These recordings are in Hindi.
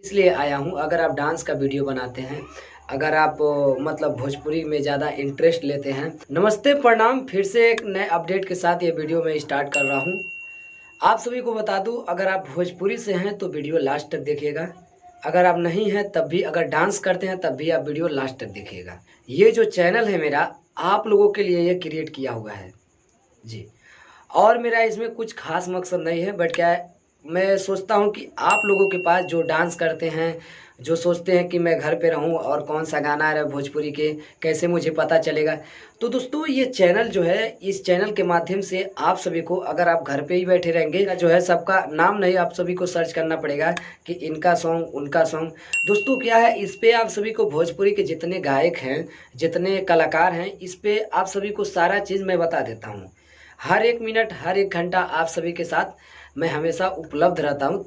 इसलिए आया हूँ। अगर आप डांस का वीडियो बनाते हैं, अगर आप मतलब भोजपुरी में ज़्यादा इंटरेस्ट लेते हैं, नमस्ते प्रणाम, फिर से एक नए अपडेट के साथ ये वीडियो मैं स्टार्ट कर रहा हूँ। आप सभी को बता दूं, अगर आप भोजपुरी से हैं तो वीडियो लास्ट तक देखिएगा। अगर आप नहीं हैं तब भी, अगर डांस करते हैं तब भी आप वीडियो लास्ट तक देखिएगा। ये जो चैनल है मेरा, आप लोगों के लिए ये क्रिएट किया हुआ है जी। और मेरा इसमें कुछ खास मकसद नहीं है, बट क्या है, मैं सोचता हूँ कि आप लोगों के पास जो डांस करते हैं, जो सोचते हैं कि मैं घर पे रहूँ और कौन सा गाना आ रहा है भोजपुरी के, कैसे मुझे पता चलेगा। तो दोस्तों, ये चैनल जो है, इस चैनल के माध्यम से आप सभी को, अगर आप घर पे ही बैठे रहेंगे, जो है सबका नाम नहीं, आप सभी को सर्च करना पड़ेगा कि इनका सॉन्ग, उनका सॉन्ग। दोस्तों क्या है, इस पर आप सभी को भोजपुरी के जितने गायक हैं, जितने कलाकार हैं, इस पर आप सभी को सारा चीज़ मैं बता देता हूँ। हर एक मिनट, हर एक घंटा आप सभी के साथ मैं हमेशा उपलब्ध रहता हूं।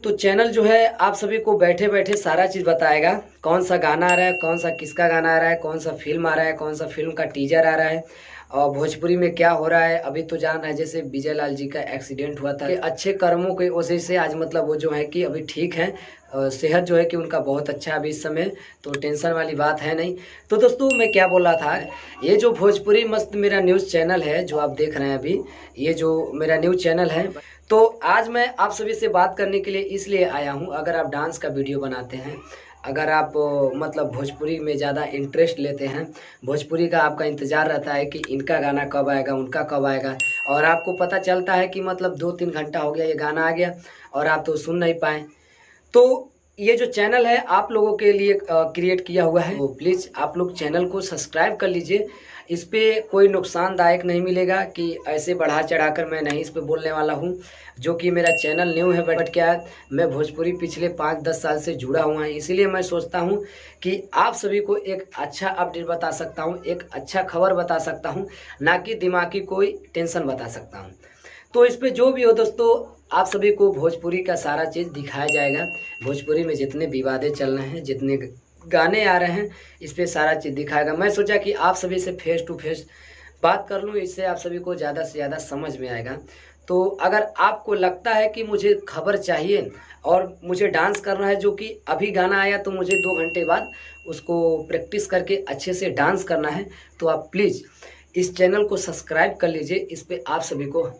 तो चैनल जो है आप सभी को बैठे बैठे सारा चीज़ बताएगा। कौन सा गाना आ रहा है, कौन सा किसका गाना आ रहा है, कौन सा फिल्म आ रहा है, कौन सा फिल्म का टीजर आ रहा है, और भोजपुरी में क्या हो रहा है। अभी तो जान रहे हैं, जैसे विजय लाल जी का एक्सीडेंट हुआ था, कि अच्छे कर्मों की वजह से आज मतलब वो जो है कि अभी ठीक है, सेहत जो है कि उनका बहुत अच्छा है अभी इस समय, तो टेंशन वाली बात है नहीं। तो दोस्तों, मैं क्या बोल रहा था, ये जो भोजपुरी मस्त मेरा न्यूज़ चैनल है जो आप देख रहे हैं अभी, ये जो मेरा न्यूज़ चैनल है, तो आज मैं आप सभी से बात करने के लिए इसलिए आया हूँ। अगर आप डांस का वीडियो बनाते हैं, अगर आप मतलब भोजपुरी में ज़्यादा इंटरेस्ट लेते हैं, भोजपुरी का आपका इंतज़ार रहता है कि इनका गाना कब आएगा, उनका कब आएगा, और आपको पता चलता है कि मतलब 2-3 घंटा हो गया ये गाना आ गया और आप तो सुन नहीं पाए, तो ये जो चैनल है आप लोगों के लिए क्रिएट किया हुआ है। तो प्लीज़ आप लोग चैनल को सब्सक्राइब कर लीजिए। इस पे कोई नुकसानदायक नहीं मिलेगा कि ऐसे बढ़ा चढ़ाकर मैं नहीं इस पे बोलने वाला हूँ, जो कि मेरा चैनल न्यू है, बट क्या है, मैं भोजपुरी पिछले 5-10 साल से जुड़ा हुआ है, इसीलिए मैं सोचता हूँ कि आप सभी को एक अच्छा अपडेट बता सकता हूँ, एक अच्छा खबर बता सकता हूँ, ना कि दिमागी कोई टेंशन बता सकता हूँ। तो इस पे जो भी हो दोस्तों, आप सभी को भोजपुरी का सारा चीज़ दिखाया जाएगा। भोजपुरी में जितने विवादें चल रहे हैं, जितने गाने आ रहे हैं, इस पे सारा चीज़ दिखाएगा। मैं सोचा कि आप सभी से फेस टू फेस बात कर लूँ, इससे आप सभी को ज़्यादा से ज़्यादा समझ में आएगा। तो अगर आपको लगता है कि मुझे खबर चाहिए और मुझे डांस करना है, जो कि अभी गाना आया तो मुझे 2 घंटे बाद उसको प्रैक्टिस करके अच्छे से डांस करना है, तो आप प्लीज़ इस चैनल को सब्सक्राइब कर लीजिए। इस पे आप सभी को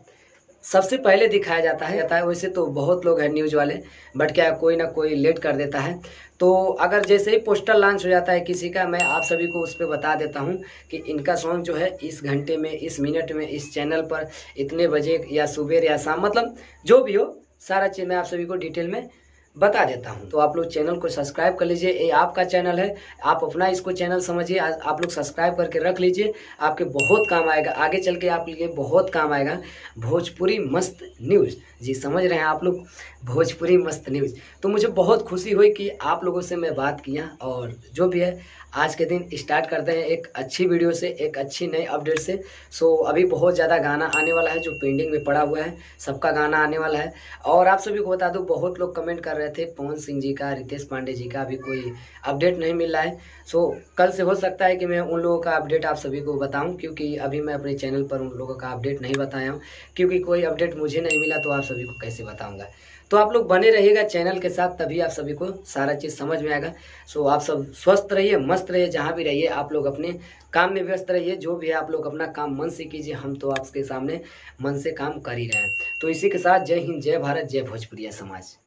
सबसे पहले दिखाया जाता है। वैसे तो बहुत लोग हैं न्यूज़ वाले, बट क्या कोई ना कोई लेट कर देता है। तो अगर जैसे ही पोस्टर लॉन्च हो जाता है किसी का, मैं आप सभी को उस पर बता देता हूँ कि इनका सॉन्ग जो है इस घंटे में, इस मिनट में, इस चैनल पर इतने बजे, या सुबह या शाम, मतलब जो भी हो, सारा चीज़ मैं आप सभी को डिटेल में बता देता हूँ। तो आप लोग चैनल को सब्सक्राइब कर लीजिए, ये आपका चैनल है, आप अपना इसको चैनल समझिए। आप लोग सब्सक्राइब करके रख लीजिए, आपके बहुत काम आएगा, आगे चल के आप लिए बहुत काम आएगा। भोजपुरी मस्त न्यूज़, जी समझ रहे हैं आप लोग, भोजपुरी मस्त न्यूज़। तो मुझे बहुत खुशी हुई कि आप लोगों से मैं बात किया, और जो भी है आज के दिन स्टार्ट करते हैं एक अच्छी वीडियो से, एक अच्छी नई अपडेट से। सो अभी बहुत ज़्यादा गाना आने वाला है जो पेंडिंग में पड़ा हुआ है, सबका गाना आने वाला है। और आप सभी को बता दूं, बहुत लोग कमेंट कर रहे थे पवन सिंह जी का, रितेश पांडे जी का अभी कोई अपडेट नहीं मिल रहा है। सो कल से हो सकता है कि मैं उन लोगों का अपडेट आप सभी को बताऊं, क्योंकि अभी मैं अपने चैनल पर उन लोगों का अपडेट नहीं बताया हूं, क्योंकि कोई अपडेट मुझे नहीं मिला तो आप सभी को कैसे बताऊंगा। तो आप लोग बने रहिएगा चैनल के साथ, तभी आप सभी को सारा चीज़ समझ में आएगा। सो आप सब स्वस्थ रहिए, मस्त रहिए, जहाँ भी रहिए आप लोग अपने काम में व्यस्त रहिए। जो भी है आप लोग अपना काम मन से कीजिए, हम तो आपके सामने मन से काम कर ही रहे हैं। तो इसी के साथ जय हिंद, जय भारत, जय भोजपुरिया समाज।